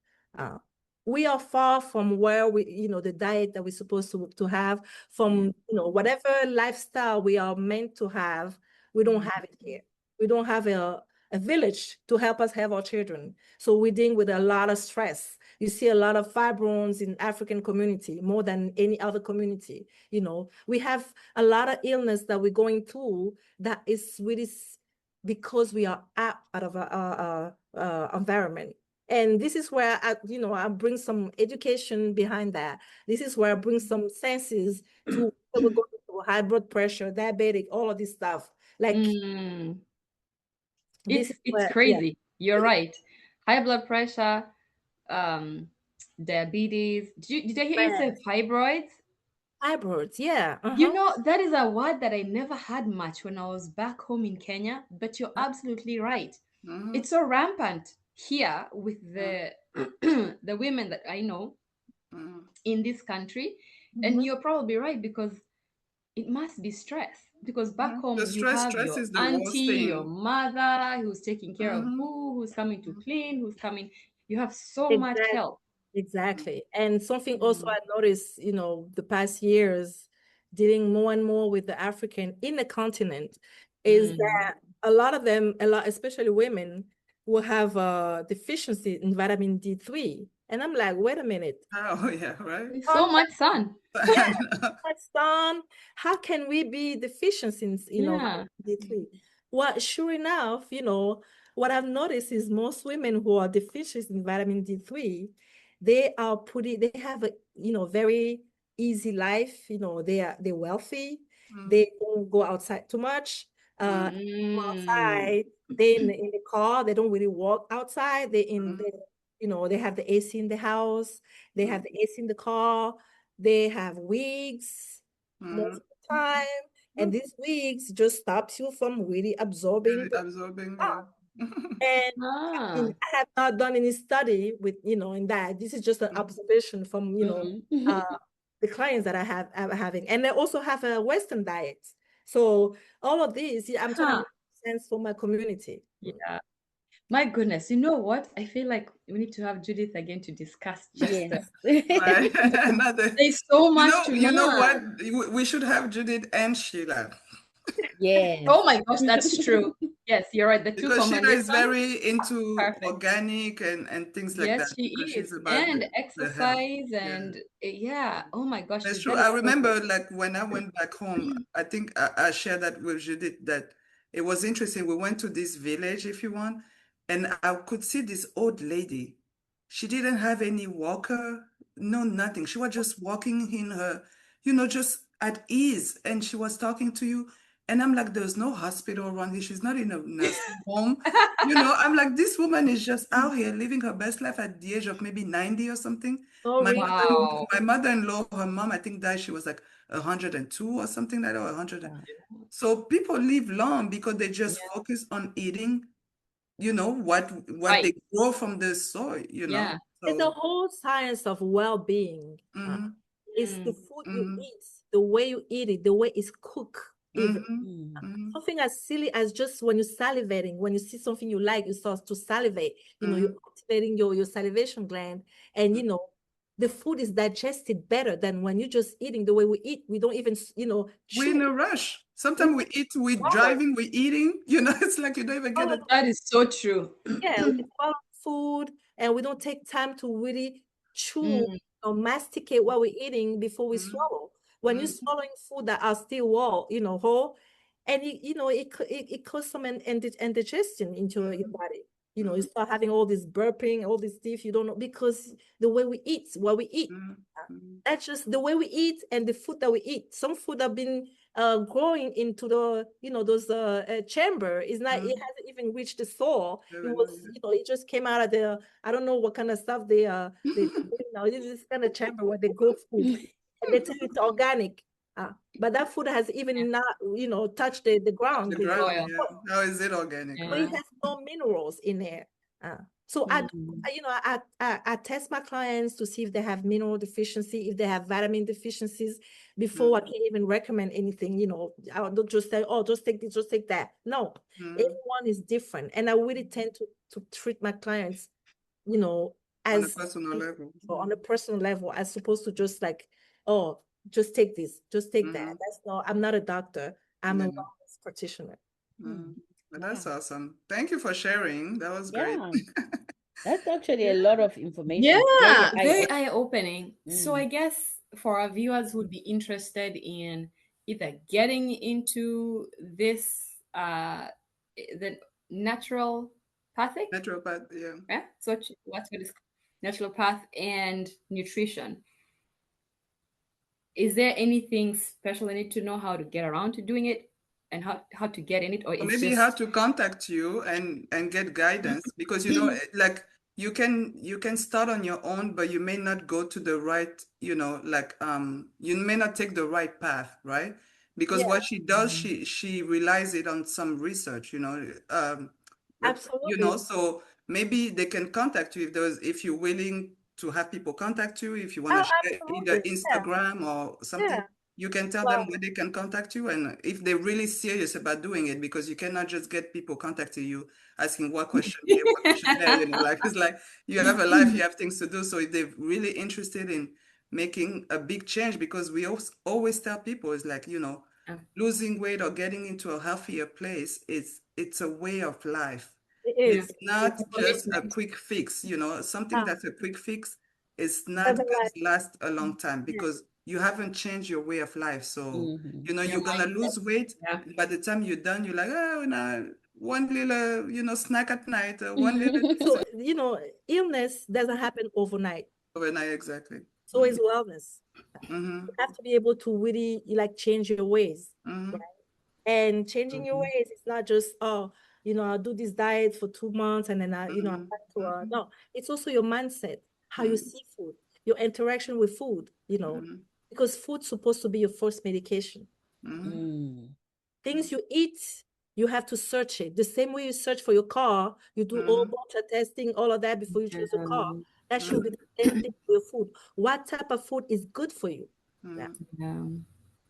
We are far from where the diet that we're supposed to have, from, whatever lifestyle we are meant to have, we don't have it here. We don't have a village to help us have our children. So we're dealing with a lot of stress. You see a lot of fibromes in African community, more than any other community. We have a lot of illness that we're going through that is really because we are out of our environment. And this is where I bring some education behind that. This is where I bring some senses to we're going through high blood pressure, diabetic, all of this stuff. Like
it's crazy. You're right. High blood pressure, diabetes. Did I hear you say fibroids?
Fibroids, yeah.
That is a word that I never had much when I was back home in Kenya, but you're absolutely right. It's so rampant here with the the women that I know in this country. And you're probably right, because it must be stress. Because back home you have your auntie, your mother who's taking care of who's coming to clean, who's coming. You have so much help.
Exactly. And something also I noticed, the past years, dealing more and more with the African in the continent, is that a lot of them, especially women, will have a deficiency in vitamin D3. And I'm like, wait a minute.
Oh, yeah, right.
So much sun.
Sun. How can we be deficient in, vitamin D3? Well, sure enough, what I've noticed is most women who are deficient in vitamin D3, they have a, very easy life. They're wealthy. They don't go outside too much. Go outside. They in the car. They don't really walk outside. They in the, they have the AC in the house. They have the AC in the car. They have wigs most of the time. And these wigs just stops you from really absorbing
yeah.
and I mean, I have not done any study with, in that. This is just an observation from, the clients that I'm having. And they also have a Western diet. So all of these, I'm trying to make sense for my community.
Yeah. My goodness, you know what? I feel like we need to have Judith again to discuss just
Right.
There's so much to learn.
You know what? We should have Judith and Sheila.
Yes.
Oh my gosh, that's true. Yes, you're right. The two
Because Sheila is
combinations.
very into
Perfect.
organic and things like that.
Yes, she
Because
is.
she's about
And
the
exercise
health.
and yeah. Oh my gosh.
That's
she's
true.
very
I remember
focused.
like when I went back home, I think I shared that with Judith that it was interesting. We went to this village, if you want, and I could see this old lady. She didn't have any walker, no nothing. She was just walking in her, just at ease. And she was talking to you. And I'm like, there's no hospital around here. She's not in a nursing home. I'm like, this woman is just out here living her best life at the age of maybe 90 or something.
Oh, really?
Wow.
My mother-in-law, her mom, I think died, she was like 102 or something like that, or 100.
Wow.
So people live long because they just focus on eating, what they grow from the soil,
Yeah.
So,
it's the whole science of well-being. It's the food you eat, the way you eat it, the way it's cooked. Something as silly as just when you're salivating, when you see something you like, you start to salivate, you're activating your salivation gland, and the food is digested better than when you're just eating the way we eat. We don't even,
we're in a rush. Sometimes we eat, we're driving, we're eating, it's like you don't even get it.
That is so true.
Yeah, we swallow food and we don't take time to really chew or masticate what we're eating before we swallow. When you're swallowing food that are still whole, and it causes some indigestion into your body. You start having all this burping, all this stuff you don't know, because the way we eat, what we eat. That's just the way we eat and the food that we eat. Some food have been growing into the those chamber is not, it hasn't even reached the soil. It was it just came out of the, I don't know what kind of stuff they it's this kind of chamber where they grow food and they tell you it's organic, but that food has even not touched the ground.
The ground, how is it organic?
But it has no minerals in there. So I test my clients to see if they have mineral deficiency, if they have vitamin deficiencies before I can even recommend anything. I don't just say, oh, just take this, just take that. No, everyone is different. And I really tend to treat my clients, as
on a personal level.
On a personal level, as opposed to just like, oh, just take this, just take that. I'm not a doctor. I'm a wellness practitioner.
But that's awesome. Thank you for sharing. That was great.
That's actually a lot of information.
Yeah, very eye-opening. So I guess for our viewers who would be interested in either getting into this, the naturopathic.
Naturopath,
Yeah. So what's it is, naturopath and nutrition. Is there anything special they need to know how to get around to doing it? And how to get in it, or
maybe how to contact you and get guidance, because like you can start on your own, but you may not go to the right, you may not take the right path, right? Because what she does, she relies it on some research,
Absolutely.
So maybe they can contact you if you're willing to have people contact you, if you want to share either Instagram or something. You can tell them where they can contact you, and if they're really serious about doing it, because you cannot just get people contacting you asking what question here, what question there, it's like you have a life, you have things to do. So if they're really interested in making a big change, because we always tell people, it's like, losing weight or getting into a healthier place, it's a way of life. It's not just a quick fix, something that's a quick fix is not going to last a long time, because you haven't changed your way of life. So, you're going to lose weight. By the time you're done, you're like, oh, no, one little, snack at night, one little
So, illness doesn't happen overnight.
overnight, exactly.
So is wellness.
Mm-hmm.
You have to be able to really like change your ways.
Mm-hmm.
Right? And changing your ways, it's not just, oh, I'll do this diet for 2 months and then I'm back to no, it's also your mindset, how you see food, your interaction with food, because food's supposed to be your first medication. Things you eat, you have to search it. The same way you search for your car, you do all bunch of testing, all of that before you choose a car. That should be the same thing for your food. What type of food is good for you?
Yeah.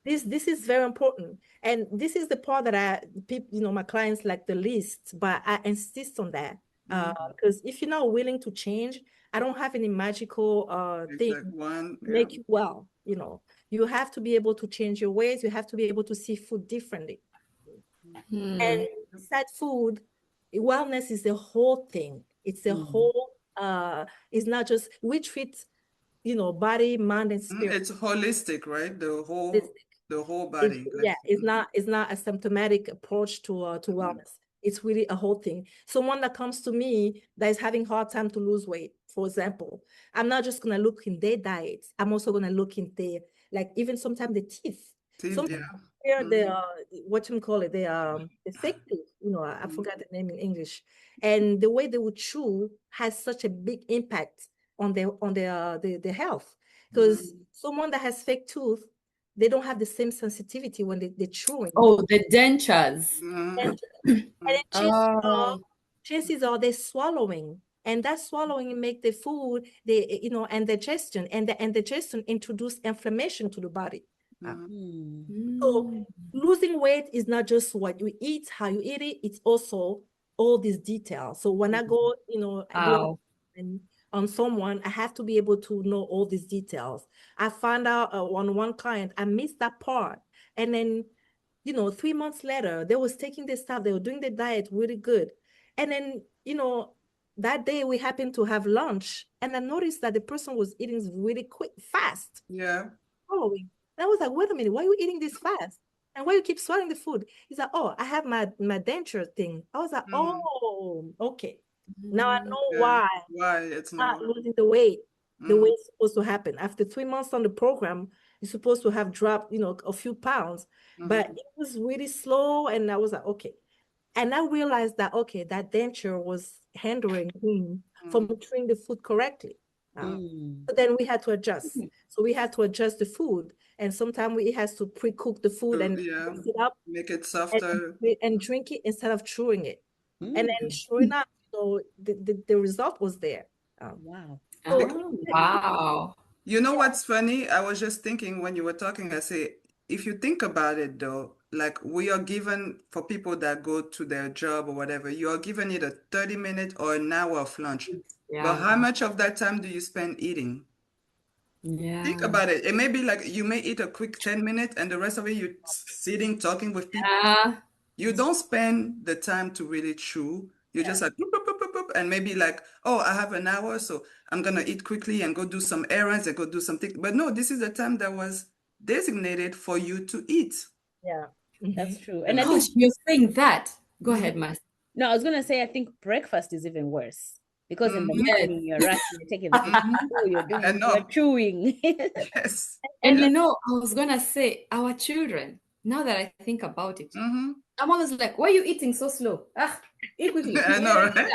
This is very important, and this is the part that my clients like the least, but I insist on that because if you're not willing to change, I don't have any magical thing to make you well. You have to be able to change your ways. You have to be able to see food differently. And besides food, wellness is the whole thing. It's a whole. It's not just we treat, body, mind, and spirit.
It's holistic, right? The whole body.
It's not a symptomatic approach to wellness. It's really a whole thing. Someone that comes to me that is having hard time to lose weight, for example, I'm not just gonna look in their diets. I'm also gonna look in their, like, even sometimes the teeth. Sometimes the what you call it, the fake tooth. I forgot the name in English. And the way they would chew has such a big impact on their health. Because someone that has fake tooth, they don't have the same sensitivity when they're chewing.
Oh, the dentures.
And chances are they're swallowing. And that swallowing make the food, and digestion. And the digestion introduce inflammation to the body. So losing weight is not just what you eat, how you eat it, it's also all these details. So when I go, on someone, I have to be able to know all these details. I found out on one client, I missed that part. And then, 3 months later, they was taking this stuff, they were doing the diet really good. And then, that day we happened to have lunch and I noticed that the person was eating really quick, fast.
Yeah.
Following. And I was like, wait a minute, why are you eating this fast? And why you keep swallowing the food? He's like, oh, I have my denture thing. I was like, oh, okay. Now I know why
it's not
losing the way it's supposed to happen. After 3 months on the program, you're supposed to have dropped, a few pounds, but it was really slow. And I was like, okay. And I realized that, okay, that denture was hindering him from chewing the food correctly. So then we had to adjust. So we had to adjust the food. And sometimes we has to pre-cook the food and mix it up,
make it softer,
and drink it instead of chewing it. And then sure enough, the result was there.
Wow.
Wow.
You know what's funny? I was just thinking when you were talking, I say, if you think about it though, like we are given for people that go to their job or whatever, you are given either 30 minutes or an hour of lunch. But how much of that time do you spend eating?
Yeah.
Think about it. It may be like you may eat a quick 10 minutes and the rest of it you're sitting, talking with people. You don't spend the time to really chew. You just like, boop, boop, boop, boop, boop, and maybe like, oh, I have an hour, so I'm going to eat quickly and go do some errands and go do something. But no, this is the time that was designated for you to eat.
Yeah,
that's true.
And I think you're saying that. Go ahead, Mas.
No, I was going to say, I think breakfast is even worse. Because in the morning, you're rushing, you're taking the food, you're chewing.
Yes.
And I was going to say, our children, now that I think about it, I'm always like, why are you eating so slow? Eat quickly.
I know, right?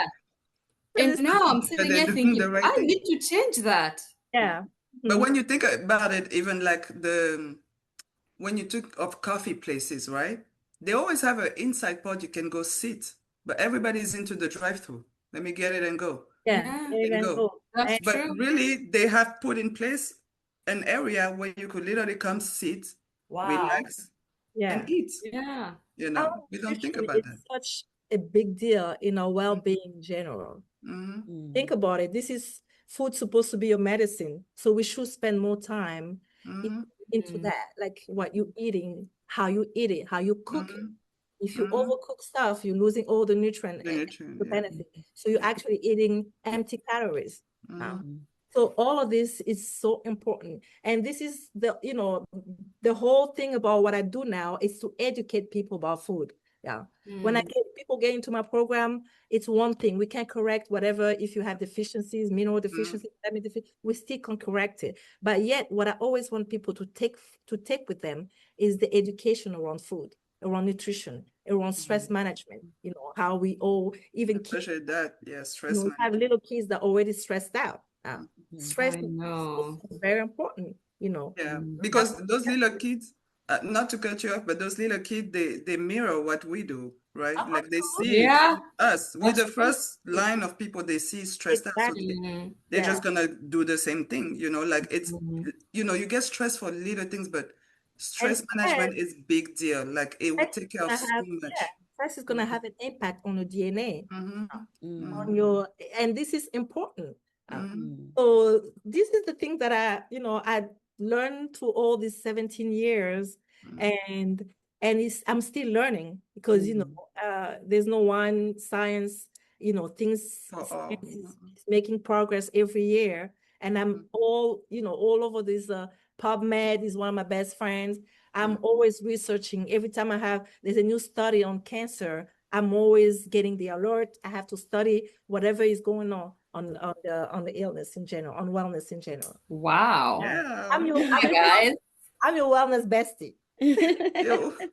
And now I'm sitting here thinking, I need to change that.
Yeah.
But when you think about it, even like when you think of coffee places, right? They always have an inside part you can go sit, but everybody's into the drive-through. Let me get it and go.
Yeah,
go.
That's
but
true.
Really, they have put in place an area where you could literally come sit, relax, and eat.
Yeah.
We don't think about that.
It's such a big deal in our well-being in general. Think about it. This is food supposed to be your medicine. So we should spend more time into that, like what you're eating, how you eat it, how you cook it. If you overcook stuff, you're losing all the nutrient benefit. So you're actually eating empty calories. So all of this is so important. And this is the whole thing about what I do now is to educate people about food. Yeah. When people get into my program, it's one thing. We can correct whatever, if you have deficiencies, mineral deficiencies, vitamin deficiency, we still can correct it. But yet, what I always want people to take with them is the education around food, around nutrition, around stress management. How we all, even kids,
especially that, stress management.
have little kids that are already stressed out. Stress is very important,
Yeah, because those little kids, not to cut you off, but those little kids, they mirror what we do, right? Like they see us. We're the first line of people they see stressed out. So they're just gonna do the same thing, like it's, you get stressed for little things, but stress management is big deal. Like it will take care of so much.
Stress is gonna have an impact on your DNA, on your, and this is important. So this is the thing that I learned through all these 17 years, and I'm still learning, because there's no one science, things is making progress every year, and I'm all over this. PubMed is one of my best friends. I'm always researching. Every time there's a new study on cancer, I'm always getting the alert. I have to study whatever is going on the illness in general, on wellness in general.
Wow.
Yeah.
I'm your wellness bestie.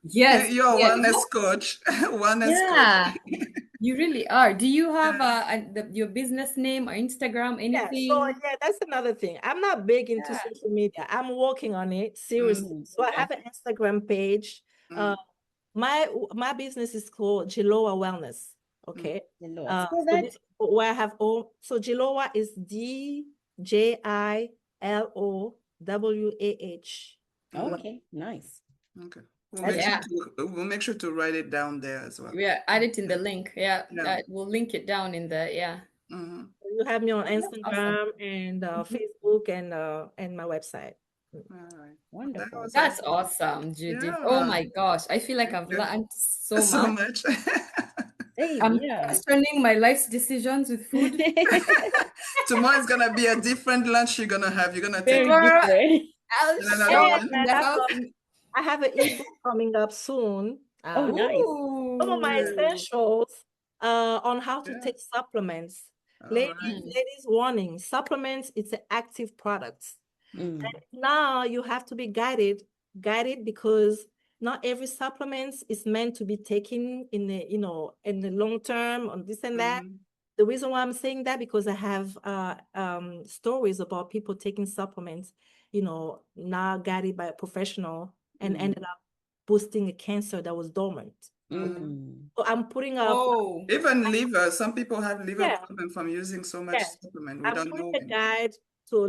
Yes.
You're a wellness coach. Coach.
You really are. Do you have your business name or Instagram, anything?
So that's another thing. I'm not big into social media. I'm working on it seriously. So I have an Instagram page. My business is called Jiloa Wellness. Okay. Where I have all. So Jiloa is DJILOWAH.
Okay, nice.
Okay. We'll make sure to write it down there as well.
Yeah, add it in the link. We'll link it down in the
You have me on Instagram and Facebook and my website.
All right.
Wonderful.
That's awesome, Judith. Oh my gosh, I feel like I've learned so much. I'm questioning my life's decisions with food.
Tomorrow is gonna be a different lunch you're gonna have. You're gonna take
I have an ebook coming up soon.
Nice.
Some of my essentials on how to take supplements. Ladies, warning, supplements, it's an active product. And now you have to be guided because not every supplement is meant to be taken in the long term on this and that. The reason why I'm saying that, because I have stories about people taking supplements, now guided by a professional and ended up boosting a cancer that was dormant. So I'm putting up
even liver. Some people have liver problem from using so much supplement.
I'm putting a guide to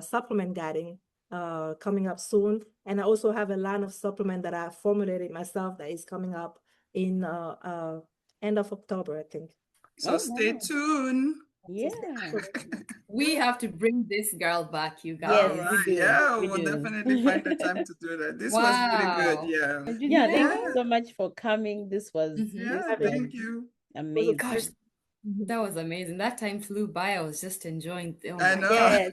supplement guiding coming up soon, and I also have a line of supplement that I formulated myself that is coming up in end of October, I think.
So stay tuned.
Yeah.
We have to bring this girl back, you guys.
All right. We'll definitely find the time to do that. This was pretty good.
Thank you so much for coming. This was
thank you.
Amazing.
Gosh, that was amazing. That time flew by. I was just enjoying it.
I know.
Yes.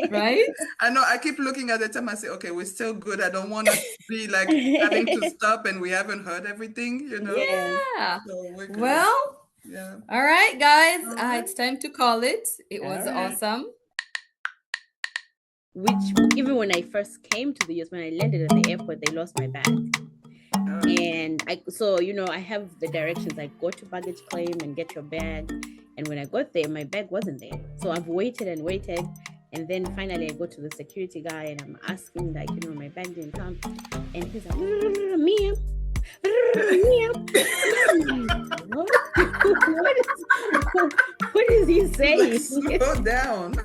Right?
I know. I keep looking at the time. I say, okay, we're still good. I don't want to be like having to stop and we haven't heard everything,
Yeah.
So we're good.
Well, all right, guys. It's time to call it. It was awesome.
Even when I first came to the US, when I landed at the airport, they lost my bag. And I have the directions, like go to baggage claim and get your bag. And when I got there, my bag wasn't there. So I've waited and waited. And then finally I go to the security guy and I'm asking, like, my bag didn't come. And he's like, ma'am. What is he saying?
Slow down.